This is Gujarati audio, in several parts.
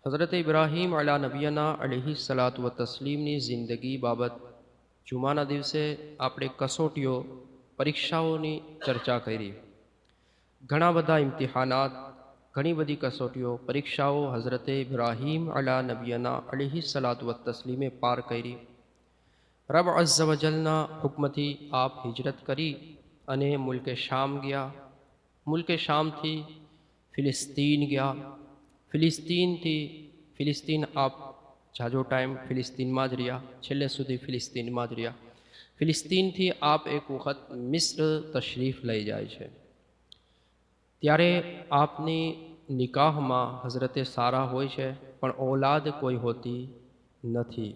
हज़रत इब्राहीम अला नबीना अलैहि सलात व तस्लीमની જિંદગી બાબત જુમાના દિવસે આપણે કસોટીઓ પરીક્ષાઓની ચર્ચા કરી। ઘણા બધા ઇમ્તિહાનાત, ઘણી બધી કસોટીઓ પરીક્ષાઓ હઝરત ઇબ્રાહીમ અલા નબીના अलैहि सलात व तस्लीमे પાર કરી। રબ અઝ્ઝ વ જલના હુકમથી આપ હિજરત કરી અને મુલ્કે શામ ગયા। મુલ્કે શામથી ફિલિસ્તીન ગયા। ફિલિસ્તીન આપ જાજો ટાઈમ ફિલિસ્તીનમાં જ રહ્યા, છેલ્લે સુધી ફિલિસ્તીનમાં જ રહ્યા। ફિલિસ્તીનથી આપ એક વખત મિસ્ર તશરીફ લઈ જાય છે। ત્યારે આપની નિકાહમાં હઝરતે સારા હોય છે, પણ ઔલાદ કોઈ હોતી નથી।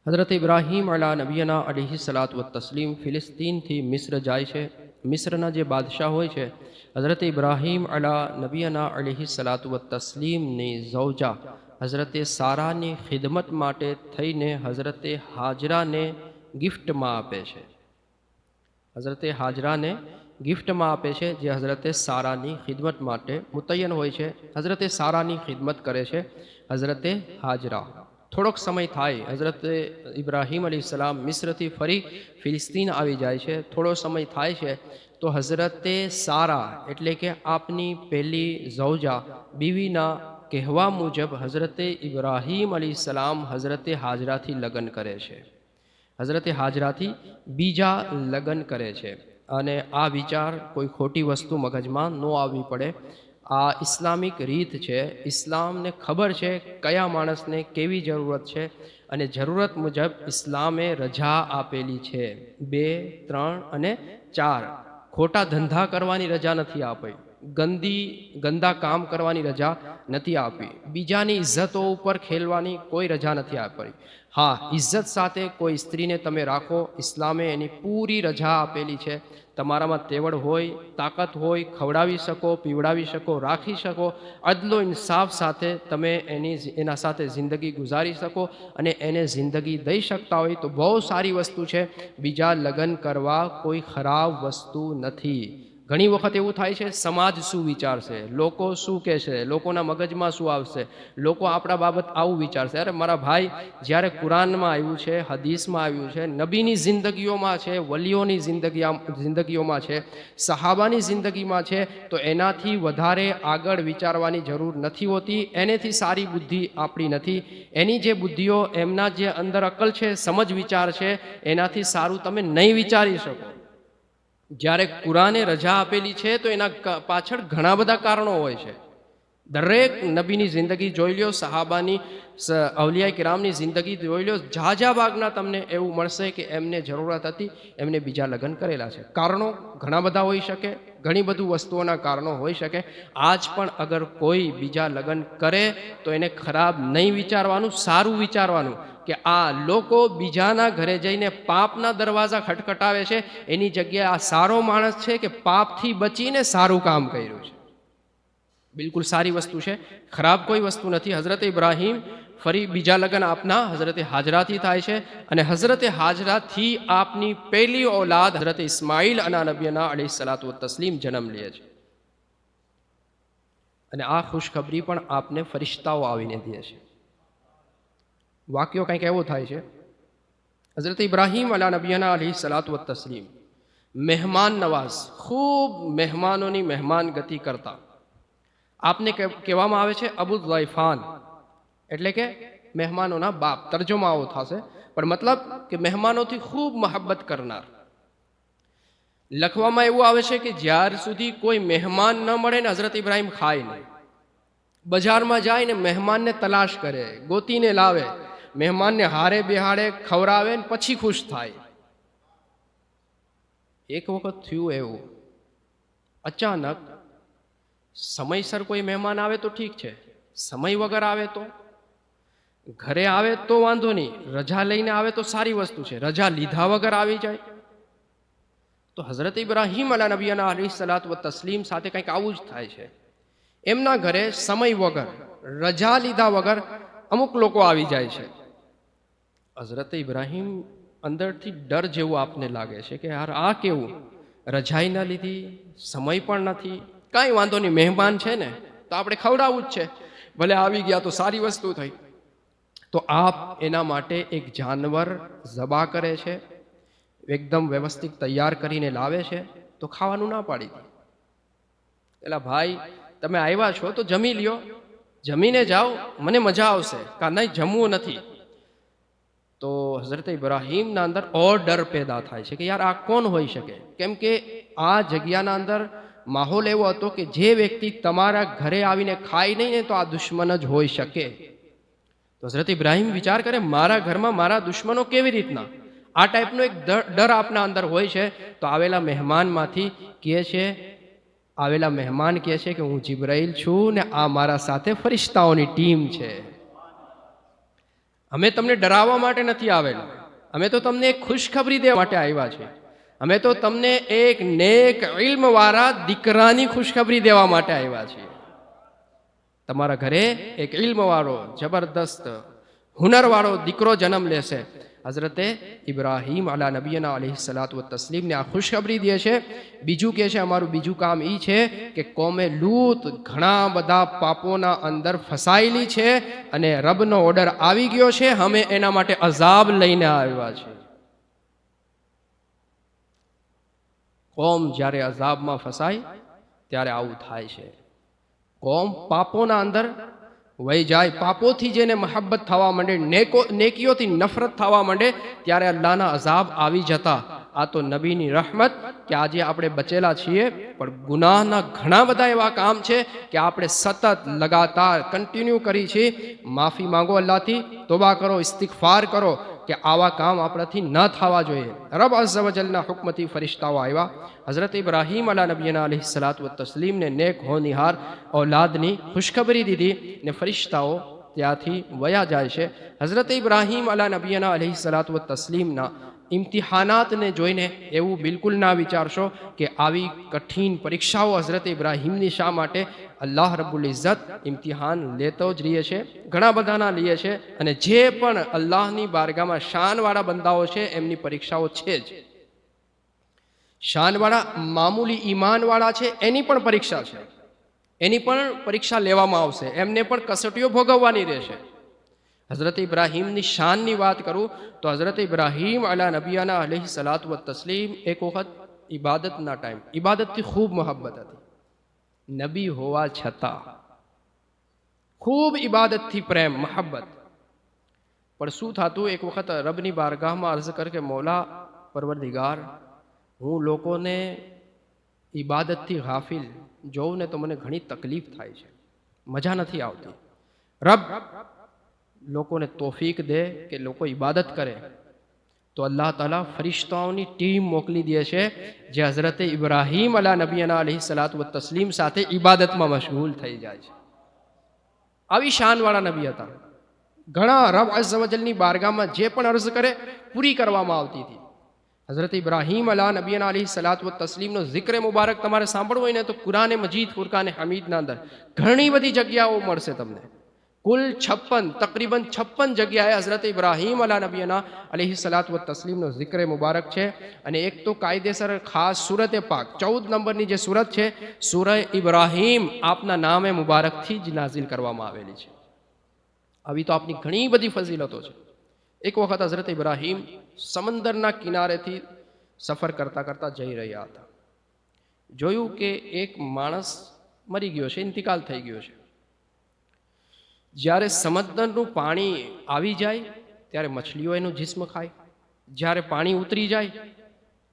હઝરત ઇબ્રાહીમ અલા નબીના अलैहि सलात व तस्लीम ફિલિસ્તીનથી મિસ્ર જાય છે। મિસ્રના જે બાદશાહ હોય છે, હઝરત ઇબ્રાહીમ અલા નબીના अलैहि सलात व तस्लीमની ઝૌજા હઝરતે સારાની ખિદમત માટે થઈને હઝરતે હાજરાને ગિફ્ટમાં આપે છે। હઝરતે હાજરાને ગિફ્ટમાં આપે છે, જે હઝરતે સારાની ખિદમત માટે મુતય્યન હોય છે। હઝરતે સારાની ખિદમત કરે છે હઝરતે હાજરા। થોડોક સમય થાય, હઝરત ઇબ્રાહીમ અલીસલામ મિસ્રથી ફરી ફિલિસ્તીન આવી જાય છે। થોડો સમય થાય છે તો હઝરતે સારા એટલે કે આપની પહેલી ઝૌજા બીવીના કહેવા મુજબ હઝરતે ઇબ્રાહીમ અલીસલામ હઝરતે હાજરાથી લગ્ન કરે છે। હઝરતે હાજરાથી બીજા લગ્ન કરે છે અને આ વિચાર કોઈ ખોટી વસ્તુ મગજમાં ન આવવી પડે। આ ઇસ્લામિક રીત છે। ઇસ્લામને ખબર છે કયા માણસને કેવી જરૂરત છે અને જરૂરત મુજબ ઇસ્લામે રજા આપેલી છે। 2, 3 અને 4 ખોટા ધંધા કરવાની રજા નથી આપી, ગંદા કામ કરવાની રજા નથી આપી, બીજાની ઇજ્જતો ઉપર ખેલવાની કોઈ રજા નથી આપી। હા, ઇજ્જત સાથે કોઈ સ્ત્રીને તમે રાખો, ઇસ્લામે એની પૂરી રજા આપેલી છે। તમારામાં તેવડ હોય, તાકાત હોય, ખવડાવી શકો, પીવડાવી શકો, રાખી શકો, અદલો ઇન્સાફ સાથે તમે એના સાથે જિંદગી ગુજારી શકો અને એને જિંદગી દઈ શકતા હોય તો બહુ સારી વસ્તુ છે। બીજા લગ્ન કરવા કોઈ ખરાબ વસ્તુ નથી। ઘણી વખત એવું થાય છે, સમાજ શું વિચારશે, લોકો શું કહેશે, લોકોના મગજમાં શું આવશે, લોકો આપણા બાબત આવું વિચારશે। અરે મારા ભાઈ, જ્યારે કુરાનમાં આવ્યું છે, હદીસમાં આવ્યું છે, નબીની જિંદગીઓમાં છે, વલીઓની જિંદગીઓમાં છે, સહાબાની જિંદગીમાં છે, તો એનાથી વધારે આગળ વિચારવાની જરૂર નથી હોતી। એનેથી સારી બુદ્ધિ આપણી નથી। એની જે બુદ્ધિઓ, એમના જે અંદર અકલ છે, સમજ વિચાર છે, એનાથી સારું તમે નહીં વિચારી શકો। જ્યારે કુરાને રજા આપેલી છે તો એના પાછળ ઘણા બધા કારણો હોય છે। દરેક નબીની જિંદગી જોઈ લો, સહાબાની, અવલિયા કિરામની જિંદગી જોઈ લો, ઝાઝા ભાગના તમને એવું મળશે કે એમને જરૂરત હતી, એમને બીજા લગ્ન કરેલા છે। કારણો ઘણા બધા હોઈ શકે, ઘણી બધું વસ્તુઓના કારણો હોઈ શકે। આજ પણ અગર કોઈ બીજા લગ્ન કરે તો એને ખરાબ નહીં વિચારવાનું, સારું વિચારવાનું કે આ લોકો બીજાના ઘરે જઈને પાપના દરવાજા ખટખટાવે છે, એની જગ્યાએ આ સારો માણસ છે કે પાપથી બચીને સારું કામ કર્યું છે। બિલકુલ સારી વસ્તુ છે, ખરાબ કોઈ વસ્તુ નથી। હઝરત ઇબ્રાહીમ ફરી બીજા લગ્ન આપના હઝરતે હાજરાથી થાય છે અને હઝરતે હાજરાથી આપની પહેલી ઔલાદ હઝરત ઇસ્માઇલ અના નબીના अलैहि सलात व तस्लीम જન્મ લે છે। અને આ ખુશખબરી પણ આપને ફરિશ્તાઓ આવીને દે છે। વાક્યો કંઈક એવો થાય છે, હઝરત ઇબ્રાહીમ અલા નબીના अलैहि सलात व तस्लीम મહેમાન નવાઝ, ખૂબ મહેમાનોની મહેમાન ગતિ કરતા। આપને કહેવામાં આવે છે અબુ ઝૈફાન, એટલે કે મહેમાનોના બાપ, તર્જમા આવો થશે, પણ મતલબ કે મહેમાનોથી ખૂબ મહબ્બત કરનાર। લખવામાં એવું આવે છે કે જ્યાર સુધી કોઈ મહેમાન ન મળે ને હઝરત ઇબ્રાહીમ ખાય નહીં। બજારમાં જાય ને મહેમાનને તલાશ કરે, ગોતીને લાવે, મહેમાનને હારે બેહાડે, ખવડાવે ને પછી ખુશ થાય। એક વખત થયું એવું, અચાનક સમયસર કોઈ મહેમાન આવે તો ઠીક છે, સમય વગર આવે તો, ઘરે આવે તો વાંધો નહીં, રજા લઈને આવે તો સારી વસ્તુ છે, રજા લીધા વગર આવી જાય તો હઝરત ઇબ્રાહીમ અલા નબીના अलैहि सलात व तस्लीम સાથે કંઈક આવું જ થાય છે। એમના ઘરે સમય વગર, રજા લીધા વગર અમુક લોકો આવી જાય છે। હઝરત ઇબ્રાહીમ અંદરથી ડર જેવું આપને લાગે છે કે યાર આ કેવું, રજાઈ ન લીધી, સમય પણ નથી, કાંઈ વાંધો નહીં, મહેમાન છે ને તો આપણે ખવડાવવું જ છે, ભલે આવી ગયા તો સારી વસ્તુ થઈ. તો આપ એના માટે એક જાનવર ઝબા કરે છે, એકદમ વ્યવસ્થિત તૈયાર કરીને લાવે છે, તો ખાવાનું ના પાડી દે. એલા ભાઈ, તમે આવ્યા છો તો જમી લ્યો, જમીને જાઓ, મને મજા આવશે. કા નહીં, જમવું નથી. તો હઝરત ઇબ્રાહીમના અંદર ઓર ડર પેદા થાય છે કે યાર આ કોણ હોઈ શકે, કેમ કે આ જગ્યાના અંદર માહોલ એવો હતો કે જે વ્યક્તિ તમારા ઘરે આવીને ખાય નહીં ને તો આ દુશ્મન જ હોઈ શકે. તો હઝરત ઇબ્રાહીમ વિચાર કરે, મારા ઘરમાં મારા દુશ્મનો કેવી રીતના? આ ટાઈપનો એક ડર આપના અંદર હોય છે. તો આવેલા મહેમાન કહે છે કે હું જિબ્રાઈલ છું ને આ મારા સાથે ફરિશ્તાઓની ટીમ છે. અમે તમને ડરાવવા માટે નથી આવેલા, અમે તો તમને એક ખુશખબરી દેવા માટે આવ્યા છે. અમે તો તમને એક નેક ઇલ્મવાળા દીકરાની ખુશખબરી દેવા માટે આવ્યા છીએ. તમારા ઘરે એક ઇલ્મવાળો, જબરદસ્ત હુનરવાળો દીકરો જન્મ લેશે. હઝરતે ઇબ્રાહીમ અલા નબીના અલૈહિ સલાતુ વત્તસ્લીમને આ ખુશખબરી દે છે. બીજું કહે છે, અમારું બીજું કામ એ છે કે કોમે લૂત ઘણા બધા પાપોના અંદર ફસાયેલી છે અને રબનો ઓર્ડર આવી ગયો છે, અમે એના માટે અઝાબ લઈને આવ્યા છે. કોમ જ્યારે અઝાબમાં ફસાય ત્યારે આવું થાય છે. કોમ પાપોના અંદર વહી જાય, પાપોથી જેને મહબ્બત થવા માંડે, નેકીઓથી નફરત થવા માંડે, ત્યારે અલ્લાહના અઝાબ આવી જતા. આ તો નબીની રહેમત કે આજે આપણે બચેલા છીએ. પણ ગુનાહના ઘણા બધા એવા કામ છે કે આપણે સતત લગાતાર કન્ટિન્યુ કરી છે. માફી માંગો અલ્લાહથી, તોબા કરો, ઇસ્તિગફાર કરો કે આવા કામ આપણાથી ન થવા જોઈએ. રબ અઝ્ઝ વજલના હુકમથી ફરિશ્તાઓ આવ્યા. હઝરત ઇબ્રાહીમ અલા નબીના અલૈહિ સલાતુ વત્તસ્લીમને નેક હોનિહાર ઔલાદની ખુશખબરી દીધી ને ફરિશ્તાઓ ત્યાંથી વયા જાય છે. હઝરત ઇબ્રાહીમ અલા નબીના અલૈહિ સલાતુ વત્તસ્લીમના ઇમ્તિહાનાતને જોઈને એવું બિલકુલ ના વિચારશો કે આવી કઠિન પરીક્ષાઓ હઝરત ઇબ્રાહીમની શા માટે? અલ્લાહ રબ્બુલ ઇઝ્ઝત ઇમ્તિહાન લેતો જ રહીએ છે, ઘણા બધાના લઈએ છે. અને જે પણ અલ્લાહની બારગામાં શાનવાળા બંદાઓ છે એમની પરીક્ષાઓ છે જ. શાનવાળા મામૂલી ઈમાનવાળા છે એની પણ પરીક્ષા છે, એની પણ પરીક્ષા લેવામાં આવશે, એમને પણ કસોટીઓ ભોગવવાની રહેશે. હઝરત ઇબ્રાહીમની શાનની વાત કરું તો હઝરત ઇબ્રાહીમ અલા નબીના અલૈહિ સલાતુ વત્તસ્લીમ એક વખત ઇબાદતના ટાઈમ, ઇબાદતથી ખૂબ મોહબ્બત હતી. નબી હોવા છતાં ખૂબ ઇબાદતથી પ્રેમ મહબ્બત. પણ શું થતું, એક વખત રબની બારગાહમાં અર્ઝ કર કે મોલા પરવરદિગાર, હું લોકોને ઇબાદતથી ગાફિલ જોઉં ને તો મને ઘણી તકલીફ થાય છે, મજા નથી આવતી. રબ લોકોને તોફીક દે કે લોકો ઇબાદત કરે. તો અલ્લાહ તાલા ફરિશ્તાઓની ટીમ મોકલી દે છે જે હઝરત ઇબ્રાહીમ અલા નબીના અલૈહિ સલાતુ વત્તસ્લીમ સાથે ઇબાદતમાં મશગુલ થઈ જાય છે. આવી શાનવાળા નબી હતા. ઘણા રબ અઝ્ઝ વજલની બારગાહમાં જે પણ અર્ઝ કરે પૂરી કરવામાં આવતી હતી. હઝરત ઇબ્રાહીમ અલા નબીના અલૈહિ સલાતુ વત્તસ્લીમનો ઝિક્ર મુબારક તમારે સાંભળવું હોય ને તો કુરાને મજીદ, ફુરકાને હમીદના અંદર ઘણી બધી જગ્યાઓ મળશે તમને. કુલ 56, તકરીબન 56 જગ્યાએ હઝરત ઇબ્રાહીમ અલા નબીના અલૈહિ સલાતુ વત્તસ્લીમનો ઝિક્ર મુબારક છે. અને એક તો કાયદેસર ખાસ સૂરતે પાક 14 નંબરની જે સૂરત છે, સૂરહ ઇબ્રાહીમ આપના નામે મુબારકથી જ નાઝિલ કરવામાં આવેલી છે. આવી તો આપની ઘણી બધી ફઝીલતો છે. એક વખત હઝરત ઇબ્રાહીમ સમંદરના કિનારેથી સફર કરતા કરતા જઈ રહ્યા હતા. જોયું કે એક માણસ મરી ગયો છે, ઇન્તિકાલ થઈ ગયો છે. જ્યારે સમંદરનું પાણી આવી જાય ત્યારે મછલીઓ એનું જિસ્મ ખાય, જ્યારે પાણી ઉતરી જાય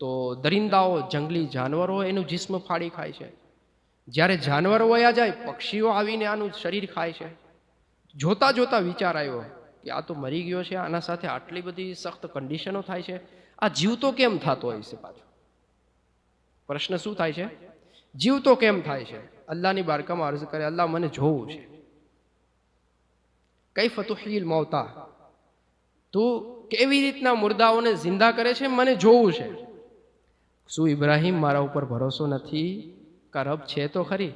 તો દરિંદાઓ, જંગલી જાનવરો એનું જિસ્મ ફાડી ખાય છે. જ્યારે જાનવરો વયા જાય, પક્ષીઓ આવીને આનું શરીર ખાય છે. જોતા જોતા વિચાર આવ્યો કે આ તો મરી ગયો છે, આના સાથે આટલી બધી સખ્ત કન્ડિશનો થાય છે, આ જીવતો કેમ થતો હોય છે? પાછો પ્રશ્ન શું થાય છે? જીવતો કેમ થાય છે? અલ્લાહની બારકામાં અર્ઝ કરે, અલ્લાહ મને જોવું છે. કૈફ તુહયીલ મૌતા, તું કેવી રીતના મુર્દાઓને જિંદા કરે છે, મને જોવું છે. શું ઇબ્રાહીમ મારા ઉપર ભરોસો નથી? કા રબ છે તો ખરી,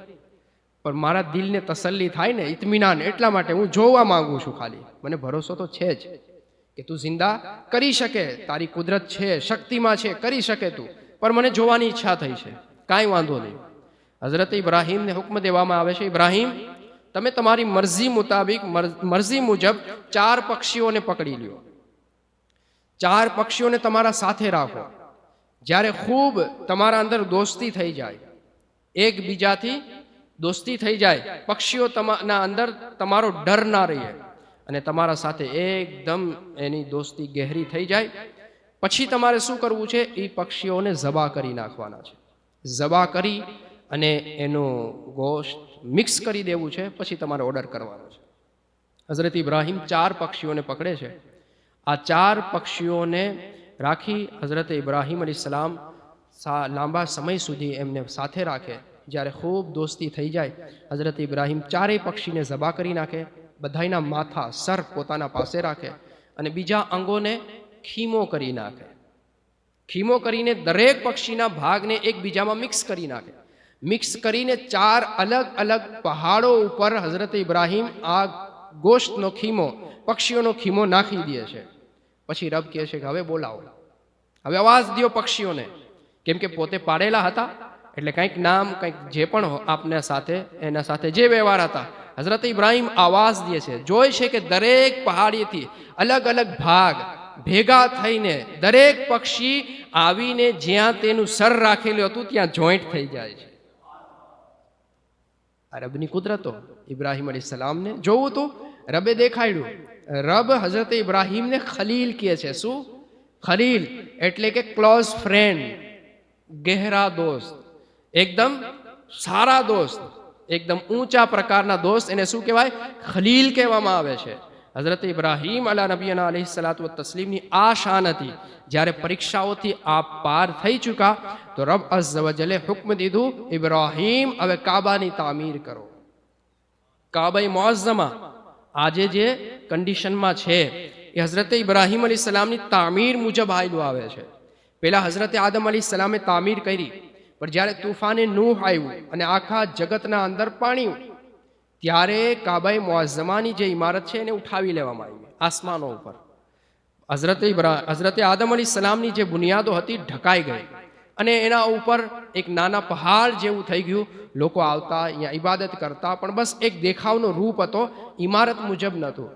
પણ મારા દિલને તસલ્લી થાય ને, ઇત્મીનાન, એટલા માટે હું જોવા માંગુ છું. ખાલી મને ભરોસો તો છે જ કે તું જિંદા કરી શકે, તારી કુદરત છે, શક્તિમાં છે, કરી શકે તું, પણ મને જોવાની ઈચ્છા થઈ છે. કાંઈ વાંધો નહીં. હઝરત ઇબ્રાહીમને હુક્મ દેવામાં આવે છે, ઇબ્રાહીમ તમે તમારી મરજી મુતાબિક મરજી મુજબ 4 પક્ષીઓને પકડી લ્યો, 4 પક્ષીઓને તમારા સાથે રાખો. જ્યારે ખૂબ તમારા અંદર દોસ્તી થઈ જાય, એકબીજાથી દોસ્તી થઈ જાય, પક્ષીઓના અંદર તમારો ડર ના રહે અને તમારા સાથે એકદમ એની દોસ્તી ગહેરી થઈ જાય, પછી તમારે શું કરવું છે? એ પક્ષીઓને ઝબા કરી નાખવાના છે. ઝબા કરી અને એનું ગોશ્ત મિક્સ કરી દેવું છે. પછી તમારે ઓર્ડર કરવાનો છે. હઝરત ઇબ્રાહીમ 4 પક્ષીઓને પકડે છે. આ 4 પક્ષીઓને રાખી હઝરત ઇબ્રાહીમ અલીસલામ લાંબા સમય સુધી એમને સાથે રાખે. જ્યારે ખૂબ દોસ્તી થઈ જાય, હઝરત ઇબ્રાહીમ 4 પક્ષીને ઝબા કરી નાખે, બધાયના માથા સર પોતાના પાસે રાખે અને બીજા અંગોને ખીમો કરી નાખે. ખીમો કરીને દરેક પક્ષીના ભાગને એકબીજામાં મિક્સ કરી નાખે. મિક્સ કરીને 4 અલગ અલગ પહાડો ઉપર હઝરત ઇબ્રાહીમ આ ગોશ્તનો ખીમો, પક્ષીઓનો ખીમો નાખી દે છે. પછી રબ કહે છે કે હવે બોલાવો, હવે અવાજ દો પક્ષીઓને, કેમ કે પોતે પાડેલા હતા એટલે કંઈક નામ, કંઈક જે પણ આપના સાથે એના સાથે જે વ્યવહાર હતા, હઝરત ઇબ્રાહીમ આવાજ દે છે. જોઈ છે કે દરેક પહાડીથી અલગ અલગ ભાગ ભેગા થઈને દરેક પક્ષી આવીને જ્યાં તેનું સર રાખેલું હતું ત્યાં જોઈન્ટ થઈ જાય છે. રબની કુદરતો. ઇબ્રાહીમ અલીસલામને જોવું તો રબે દેખાડ્યું. રબ હઝરત ઇબ્રાહીમને ખલીલ કહે છે. શું? ખલીલ એટલે કે ક્લોઝ ફ્રેન્ડ, ગહેરા દોસ્ત, એકદમ સારા દોસ્ત, એકદમ ઊંચા પ્રકારના દોસ્ત. એને શું કહેવાય? ખલીલ કહેવામાં આવે છે. હઝરત ઇબ્રાહીમ અલા નબીના અલૈહિ સલાતુ વ તસ્લીમની આ શાન હતી. જ્યારે પરીક્ષાઓથી આ પાર થઈ ચૂકા તો રબ અઝ્ઝ વ જલે હુક્મ દીધું, ઇબ્રાહીમ હવે કાબાની તામીર કરો. કાબાઈ મુઅઝ્ઝમા આજે જે કન્ડિશનમાં છે એ હઝરત ઇબ્રાહીમ અલીસલામની તામીર મુજબ આયલું આવે છે. પહેલા હઝરત આદમ અલીસલામે તામીર કરી, પણ જ્યારે તુફાને નૂહ આવ્યું અને આખા જગતના અંદર પાણી, ત્યારે કાબાઈ મુઅઝ્ઝમાની જે ઇમારત છે એને ઉઠાવી લેવામાં આવી આસમાનો ઉપર. હઝરત આદમ અલીસલામની જે બુનિયાદો હતી ઢકાઈ ગઈ અને એના ઉપર એક નાના પહાડ જેવું થઈ ગયું. લોકો આવતા, અહીંયા ઇબાદત કરતા, પણ બસ એક દેખાવનો રૂપ હતો, ઇમારત મુજબ નહોતું.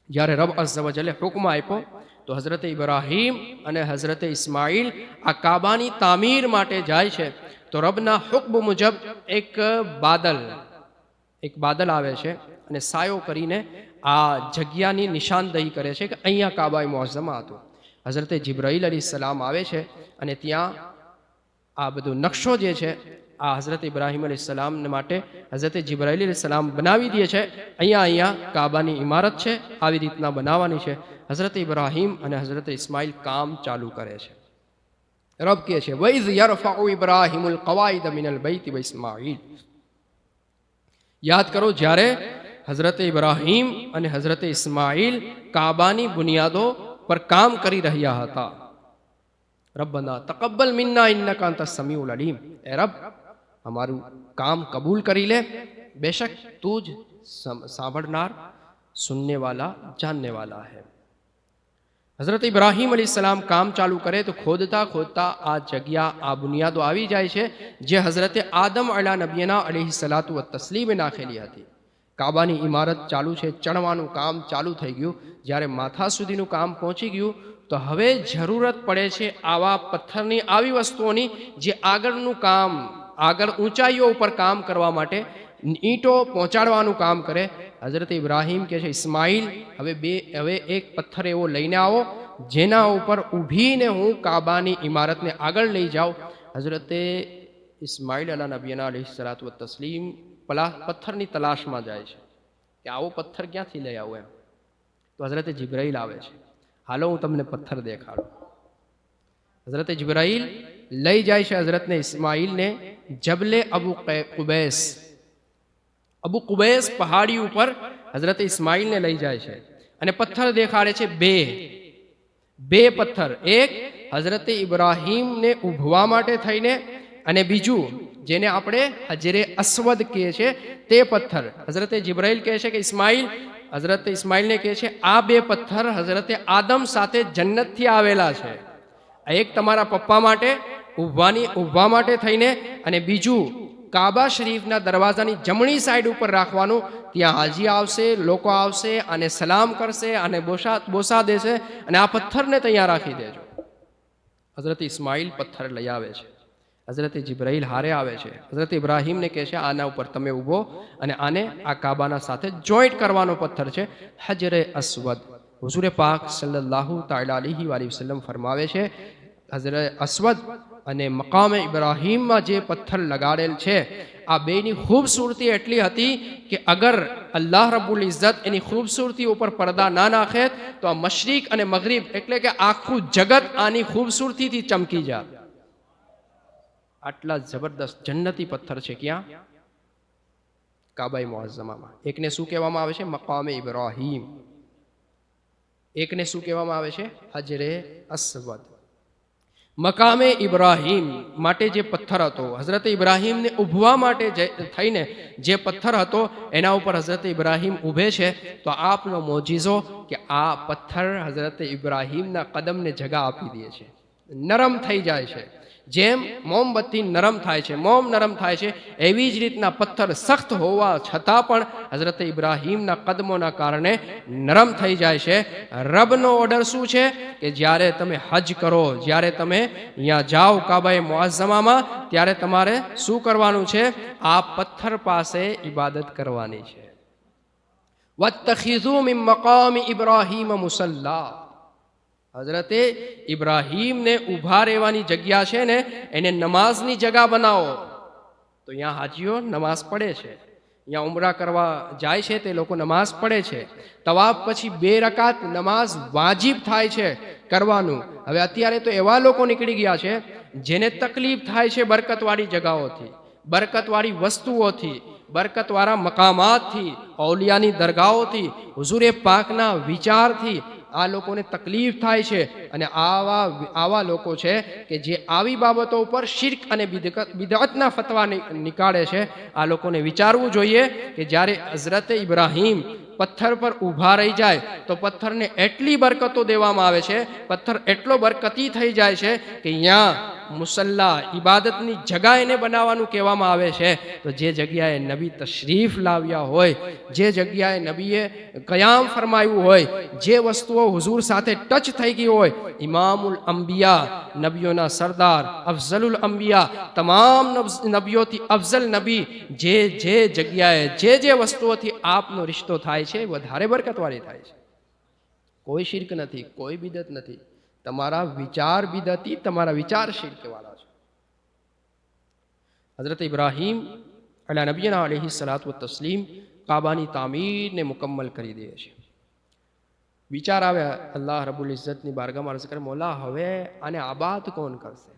જ્યારે રબ અઝ્ઝ વ જલે હુકમ આપ્યો તો હઝરત ઇબ્રાહીમ અને હઝરત ઇસ્માઇલ આ કાબાની તામીર માટે જાય છે. તો રબના હુક્મ મુજબ એક બાદલ આવે છે અને સાયો કરીને આ જગ્યાની નિશાનદહી કરે છે કે અહીંયા કાબાઈ મુઅઝ્ઝમા હતું. હઝરત જિબ્રાઈલ અલીસલામ આવે છે અને ત્યાં આ બધું નકશો જે છે આ હઝરત ઇબ્રાહીમ અલીસલામ માટે હઝરત જિબ્રાઈલ અલીસલામ બનાવી દે છે. અહીંયા કાબાની ઇમારત છે, આવી રીતના બનાવવાની છે. હઝરત ઇબ્રાહીમ અને હઝરત ઇસ્માઇલ કામ ચાલુ કરે છે. રબ કહે છે વઇઝ યરફઉ ઇબ્રાહીમુલ કવાઇદ મિનલ બૈત વ ઇસ્માઇલ. યાદ કરો જ્યારે હઝરત ઇબ્રાહીમ અને હઝરત ઇસ્માઇલ કાબાની બુનિયાદો પર કામ કરી રહ્યા હતા. રબ્બના તકબ્બલ મિન્ના ઇન્નકા અંતસ સમીઉલ અલીમ. એ રબ, અમારું કામ કબૂલ કરી લે, બેશક તું જ સાંભળનાર, સુનને વાલા, જાનને વાલા હૈ. હઝરત ઇબ્રાહીમ અલીસલામ કામ ચાલુ કરે તો ખોદતા ખોદતા આ જગ્યા, આ બુનિયાદો આવી જાય છે જે હઝરત આદમ અલા નબીના અલૈહિ સલાતુ વ તસ્લીમે નાખેલી હતી. કાબાની ઇમારત ચાલુ છે, ચણવાનું કામ ચાલુ થઈ ગયું. જ્યારે માથા સુધીનું કામ પહોંચી ગયું તો હવે જરૂરત પડે છે આવા પથ્થરની, આવી વસ્તુઓની જે આગળનું કામ, આગળ ઊંચાઈઓ ઉપર કામ કરવા માટે ઈંટો પહોંચાડવાનું કામ કરે. હઝરત ઇબ્રાહીમ કહે છે ઇસ્માઇલ હવે એક પથ્થર એવો લઈને આવો જેના ઉપર ઊભીને હું કાબાની ઇમારતને આગળ લઈ જાઉં. હઝરત ઇસ્માઇલ અલા નબીના અલૈહિ સલાતુ વ તસ્લીમ પથ્થરની તલાશમાં જાય છે કે આવો પથ્થર ક્યાંથી લઈ આવો એમ. તો હઝરત જિબ્રાઈલ આવે છે, હાલો હું તમને પથ્થર દેખાડું. હઝરત જિબ્રાઈલ લઈ જાય છે હઝરતને ઇસ્માઇલને જબલે અબુ કુબૈસ પહાડી ઉપર હઝરત ઇસ્માઇલને લઈ જાય છે અને પથ્થર દેખાડે છે બે પથ્થર. એક હઝરત ઇબ્રાહીમને ઊભવા માટે થઈને અને બીજું જેને આપણે હજરે અસ્વદ કહે છે તે પથ્થર. હઝરત જિબ્રાઈલ કહે છે કે હઝરત ઇસ્માઇલને કહે છે આ 2 પથ્થર હઝરત આદમ સાથે જન્નતથી આવેલા છે. એક તમારા પપ્પા માટે ઊભવા માટે થઈને અને બીજું કાબા શરીફના દરવાજાની જમણી સાઈડ ઉપર રાખવાનું. ત્યાં હાજી આવશે, લોકો આવશે અને સલામ કરશે અને બોસા દેશે અને આ પથ્થરને ત્યાં રાખી દેજો. હઝરત ઇસ્માઇલ પથ્થર લઈ આવે છે, હઝરત જિબ્રાઈલ હારે આવે છે, હઝરત ઇબ્રાહીમને કહે છે આના ઉપર તમે ઊભો અને આને આ કાબાના સાથે જોઈન્ટ કરવાનો પથ્થર છે હજરે અસ્વદ. હુઝુરે પાક સલ્લલ્લાહુ તઆલા અલૈહિ વસલ્લમ ફરમાવે છે હજરે અસ્વદ અને મકામે ઇબ્રાહીમમાં જે પથ્થર લગાડેલ છે આ બેની ખૂબસૂરતી એટલી હતી કે અગર અલ્લાહ રબ્બુલ ઇઝ્ઝત એની ખૂબસૂરતી ઉપર પડદા ના નાખે તો આ મશરિક અને મગરિબ એટલે કે આખું જગત આની ખૂબસૂરતીથી ચમકી જાય. આટલા જબરદસ્ત જન્નતી પથ્થર છે. ક્યાં? કાબાએ મુઅઝ્ઝમામાં. એકને શું કહેવામાં આવે છે? મકામે ઇબ્રાહીમ. એકને શું કહેવામાં આવે છે? હજરે અસ્વદ. મકામે ઇબ્રાહીમ માટે જે પથ્થર હતો, હઝરત ઇબ્રાહીમને ઊભવા માટે થઈને જે પથ્થર હતો એના ઉપર હઝરત ઇબ્રાહીમ ઊભે છે. તો આપનો મોજીઝો કે આ પથ્થર હઝરત ઇબ્રાહીમના કદમને જગા આપી દે છે, નરમ થઈ જાય છે. જેમ મોમબત્તી નરમ થાય છે, મોમ નરમ થાય છે, એવી જ રીતના પથ્થર સખ્ત હોવા છતાં પણ હઝરત ઇબ્રાહીમના કદમોના કારણે નરમ થઈ જાય છે. રબનો ઓર્ડર શું છે કે જ્યારે તમે હજ કરો, જ્યારે તમે અહીંયા જાઓ કાબાએ મુઅઝ્ઝમામાં, ત્યારે તમારે શું કરવાનું છે? આ પથ્થર પાસે ઇબાદત કરવાની છે. વત્તખિઝુ મિન મકામ ઇબ્રાહીમ મુસલ્લા. હઝરતે ઇબ્રાહીમને ઊભા રહેવાની જગ્યા છે ને એને નમાઝની જગ્યા બનાવો. તો અહીંયા હાજીઓ નમાઝ પડે છે, અહીંયા ઉમરા કરવા જાય છે તે લોકો નમાઝ પડે છે. તવાફ પછી 2 રકાત નમાઝ વાજિબ થાય છે કરવાનું. હવે અત્યારે તો એવા લોકો નીકળી ગયા છે જેને તકલીફ થાય છે બરકતવાળી જગાઓથી, બરકતવાળી વસ્તુઓથી, બરકતવાળા મકામાતથી, ઔલિયાની દરગાહોથી, હુઝુરે પાકના વિચારથી આ લોકોને તકલીફ થાય છે. અને આવા લોકો છે કે જે આવી બાબતો ઉપર શિર્ક અને બિદઅતના ફતવા નીકાળે છે. આ લોકોને વિચારવું જોઈએ કે જ્યારે હઝરત ઇબ્રાહીમ પથ્થર પર ઊભા રહી જાય તો પથ્થરને એટલી બરકતો દેવામાં આવે છે, પથ્થર એટલો બરકતી થઈ જાય છે કે અહીંયા મુસલ્લા ઇબાદતની જગા એને બનાવવાનું કહેવામાં આવે છે. તો જે જગ્યાએ નબી તશરીફ લાવ્યા હોય, જે જગ્યાએ નબીએ કયામ ફરમાવ્યું હોય, જે વસ્તુઓ હુઝુર સાથે ટચ થઈ ગઈ હોય, ઇમામુલ અંબિયા, નબીઓના સરદાર, અફઝલુલ અંબિયા, તમામ નબીઓથી અફઝલ નબી, જે જગ્યાએ જે વસ્તુઓથી આપનો રિશ્તો થાય છે વધારે બરકતવાળી થાય છે. કોઈ શિર્ક નથી, કોઈ બિદત નથી. તમારા વિચાર બિદતી, તમારા વિચાર શિર્કવાળા છે. હઝરત ઇબ્રાહીમ અલા નબીના અલૈહિ સલાતુ વ તસ્લીમ કાબાની તામીરને મુકમ્મલ કરી દે છે. વિચાર આવે અલ્લાહ રબ્બુલ ઇઝ્ઝતની બારગાહમાં અર્ઝ કરે, મોલા હવે આને આબાદ કોણ કરશે?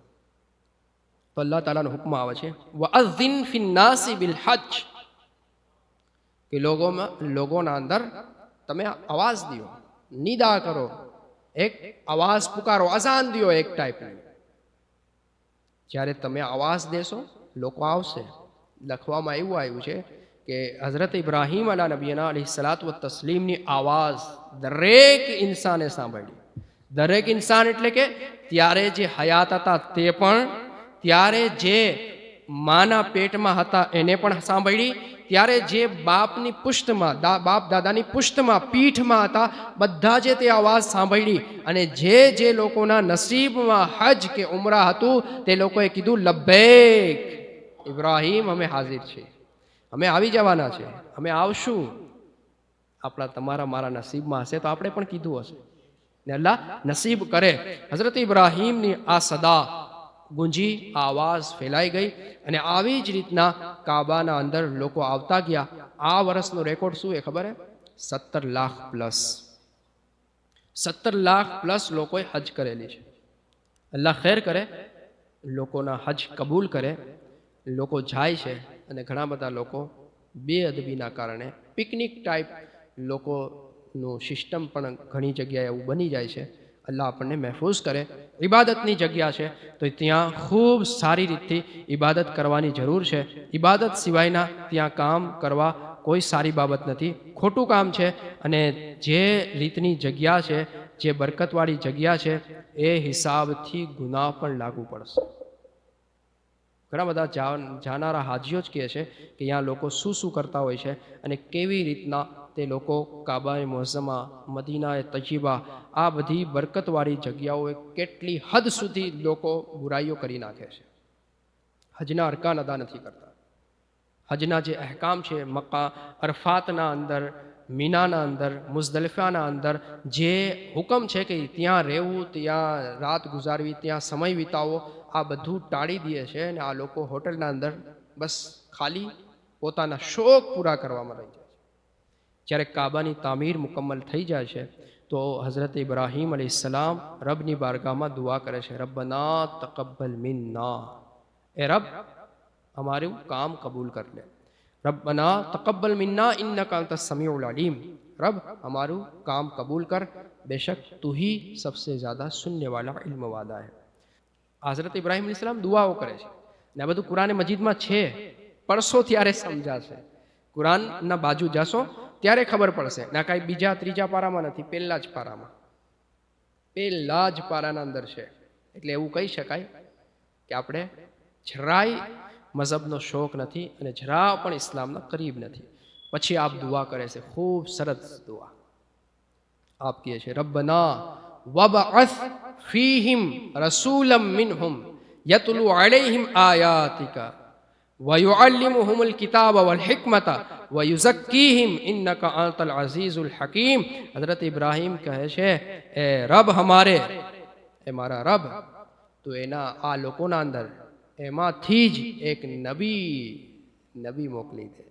તો અલ્લાહ તાલાનો હુક્મ આવે છે વઅઝિન ફિન્નાસી બિલ હજ, કે લોગોના અંદર તમે આવાજ દિયો, નિદા કરો, એક આવાજ પુકારો, અઝાન દિયો એક ટાઈપની. જ્યારે તમે આવાજ દેશો લોકો આવશે. લખવામાં એવું આવ્યું છે કે હઝરત ઇબ્રાહીમ અલા નબીના અલૈહિ સલાતુ વ તસ્લીમની આવાજ દરેક ઇન્સાને સાંભળી. દરેક ઇન્સાન એટલે કે ત્યારે જે હયાત હતા તે પણ, ત્યારે જે માના પેટમાં હતા એને પણ સાંભળી, ત્યારે જે બાપની પુષ્ટમાં, બાપ દાદાની પુષ્ટમાં, પીઠમાં હતા બધા જે તે અવાજ સાંભળી. અને જે લોકોના નસીબમાં હજ કે ઉમરા હતું તે લોકોએ કીધું લબ્બૈક ઇબ્રાહીમ, અમે હાજર છીએ, અમે આવી જવાના છે, અમે આવશું. આપણા તમારા મારા નસીબમાં હશે તો આપણે પણ કીધું હશે ને અલ્લાહ નસીબ કરે. હઝરત ઇબ્રાહીમની આ સદા ગુંજી, આવાજ ફેલાઈ ગઈ અને આવી જ રીતના કાબાના અંદર લોકો આવતા ગયા. આ વર્ષનો રેકોર્ડ શું એ ખબર હે? 17 લાખ પ્લસ. 17 લાખ પ્લસ લોકોએ હજ કરેલી છે. અલ્લાહ ખૈર કરે, લોકોના હજ કબૂલ કરે. લોકો જાય છે અને ઘણા બધા લોકો બેઅદબીના કારણે પિકનિક ટાઈપ લોકોનું સિસ્ટમ પણ ઘણી જગ્યાએ એવું બની જાય છે. અલ્લાહ આપણને મહેફૂઝ કરે. ઇબાદતની જગ્યા છે તો ત્યાં ખૂબ સારી રીતથી ઇબાદત કરવાની જરૂર છે. ઇબાદત સિવાયના ત્યાં કામ કરવા કોઈ સારી બાબત નથી, ખોટું કામ છે. અને જે રીતની જગ્યા છે, જે બરકતવાળી જગ્યા છે, એ હિસાબથી ગુનાહ પણ લાગુ પડશે. ઘણા બધા જાનારા હાજીઓ જ કહે છે કે અહીંયા લોકો શું શું કરતા હોય છે અને કેવી રીતના તે લોકો કાબાએ મોઝમા, મદીનાએ તય્યબા, આ બધી બરકતવાળી જગ્યાઓએ કેટલી હદ સુધી લોકો બુરાઈઓ કરી નાખે છે. હજના અરકાન અદા નથી કરતા. હજના જે અહેકામ છે, મક્કા અરફાતના અંદર, મીનાના અંદર, મુઝદલિફાના અંદર જે હુકમ છે કે ત્યાં રહેવું, ત્યાં રાત ગુજારવી, ત્યાં સમય વિતાવો, આ બધું ટાળી દે છે અને આ લોકો હોટલના અંદર બસ ખાલી પોતાના શોખ પૂરા કરવામાં રહી જાય છે. જ્યારે કાબાની તામીર મુકમ્મલ થઈ જાય છે તો હઝરત ઇબ્રાહીમ અલૈહિસ્સલામ રબની બારગાહમાં દુઆ કરે છે, રબ્બના તકબ્બલ મિન્ના, એ રબ हमारे काम कबूल कर ले, रब्बना तकब्बल मिन्ना इन्नका अंतस समीउल अलीम, रब हमारू काम कबूल कर, बेशक तू ही सबसे ज़्यादा सुनने वाला इल्म वाला है. हज़रत इब्राहिम अलैहिस्सलाम दुआओ करे છે ને આ બધું કુરાન મજીદમાં છે. પડશો ત્યારે સમજાશે, કુરાનના બાજુ જશો ત્યારે ખબર પડશે. ના કાંઈ બીજા ત્રીજા પારામાં નથી, પહેલા જ પારામાં, પહેલા જ પારાના અંદર છે. એટલે એવું કહી શકાય કે આપણે જરાય મઝહબનો શોખ નથી અને જરા પણ ઇસ્લામના કરીબ નથી. પછી આપ દુઆ કરે છે, ખૂબ સરસ દુઆ. આપ કહે છે, રબ્બના વબઅથ ફીહિમ રસૂલમ મિનહુમ યતલુ અલૈહિમ આયાતિકા વયુઅલ્લિમુહુમુલ કિતાબ વલ હિકમતા વયુઝક્કીહિમ ઇન્નકા અંતલ અઝીઝુલ હકીમ. હઝરત ઇબ્રાહીમ કહે છે, એ રબ હમારે, એ મારા રબ, તો એના આ લોકોના અંદર એમાંથી જ એક નબી મોકલી દે.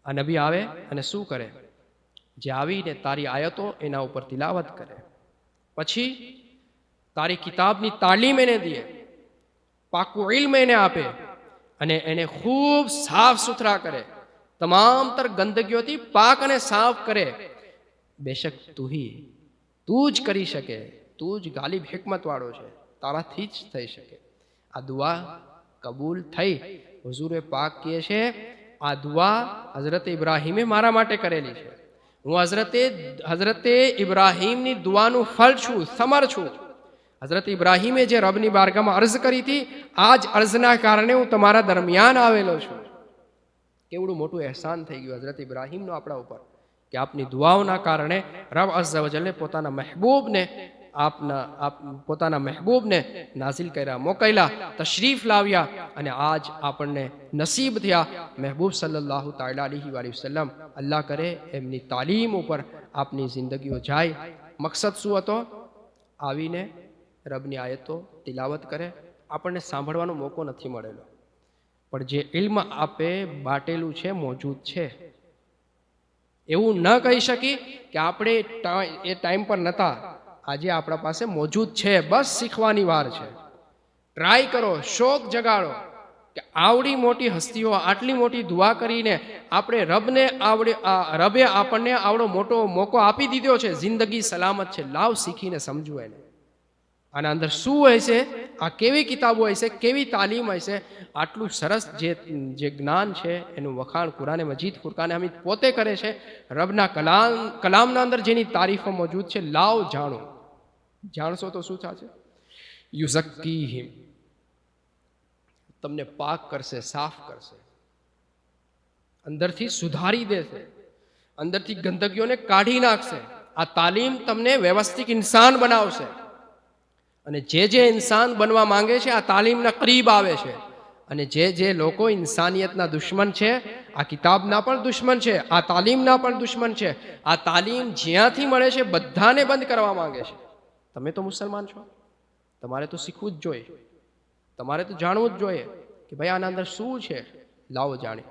આ નબી આવે અને શું કરે? જે આવીને તારી આયતો એના ઉપર તિલાવત કરે, પછી તારી કિતાબની તાલીમ એને દે, પાકું ઇલ્મ એને આપે અને એને ખૂબ સાફ સુથરા કરે, તમામ તર ગંદગીઓથી પાક અને સાફ કરે. બેશક તું જ કરી શકે, તું જ ગાલિબ હિકમત વાળો છે, તારાથી જ થઈ શકે. આ દુઆ કબૂલ થઈ. હુઝુરે પાક કહે છે, આ દુઆ હઝરત ઇબ્રાહીમે મારા માટે કરેલી છે. હું હઝરતે ઇબ્રાહીમની દુઆનું ફળ છું, સમર છું. હઝરત ઇબ્રાહીમે જે રબની બારગાહમાં અર્ઝ કરી હતી, આ જ અર્ઝના કારણે હું તમારા દરમિયાન આવેલો છું. કેવડું મોટું અહેસાન થઈ ગયું હઝરત ઇબ્રાહીમનું આપણા ઉપર કે આપની દુઆઓના કારણે રબ અઝ્ઝ વજલ્લે પોતાના મહેબૂબને નાઝિલ કર્યા, મોકલ્યા, તશરીફ લાવ્યા અને આજ આપણને નસીબ થયા મહેબૂબ સલ્લલ્લાહુ તઆલા અલૈહિ વસલ્લમ. અલ્લાહ કરે એમની તાલીમ ઉપર આપની જિંદગીઓ જાય. મકસદ શું હતો? આવીને રબની આયતો તિલાવત કરે. આપણને સાંભળવાનો મોકો નથી મળેલો, પણ જે ઇલ્મ આપે બાટેલું છે, મોજૂદ છે. એવું ન કહી શકી કે આપણે એ ટાઈમ પર નહોતા, આજે આપણા પાસે મોજૂદ છે, બસ શીખવાની વાર છે. ટ્રાય કરો, શોખ જગાડો કે આવડી મોટી હસ્તીઓ આટલી મોટી દુઆ કરીને આપણે રબે આપણને આવડો મોટો મોકો આપી દીધો છે, જિંદગી સલામત છે, લાવ શીખીને સમજવું એને. આના અંદર શું હોય છે, આ કેવી કિતાબો હોય છે, કેવી તાલીમ હોય છે. આટલું સરસ જે જ્ઞાન છે એનું વખાણ કુરાને મજીદ ફુરકાને હમીદ પોતે કરે છે. રબના કલામના અંદર જેની તારીફો મોજૂદ છે, લાવ જાણો. જાણશો તો શું થશે? યુઝક્કીહિમ, તમને પાક કરશે, સાફ કરશે, અંદરથી સુધારી દેશે, અંદરથી ગંદકીઓને કાઢી નાખશે. આ તાલીમ તમને વ્યવસ્થિત ઇન્સાન બનાવશે અને જે ઇન્સાન બનવા માંગે છે આ તાલીમના કરીબ આવે છે. અને જે લોકો ઇન્સાનિયતના દુશ્મન છે, આ કિતાબના પણ દુશ્મન છે, આ તાલીમના પણ દુશ્મન છે, આ તાલીમ જ્યાંથી મળે છે બધાને બંધ કરવા માંગે છે. તમે તો મુસલમાન છો, તમારે તો શીખવું જ જોઈએ, તમારે તો જાણવું જ જોઈએ કે ભાઈ આના અંદર શું છે. લાવો જાણીએ.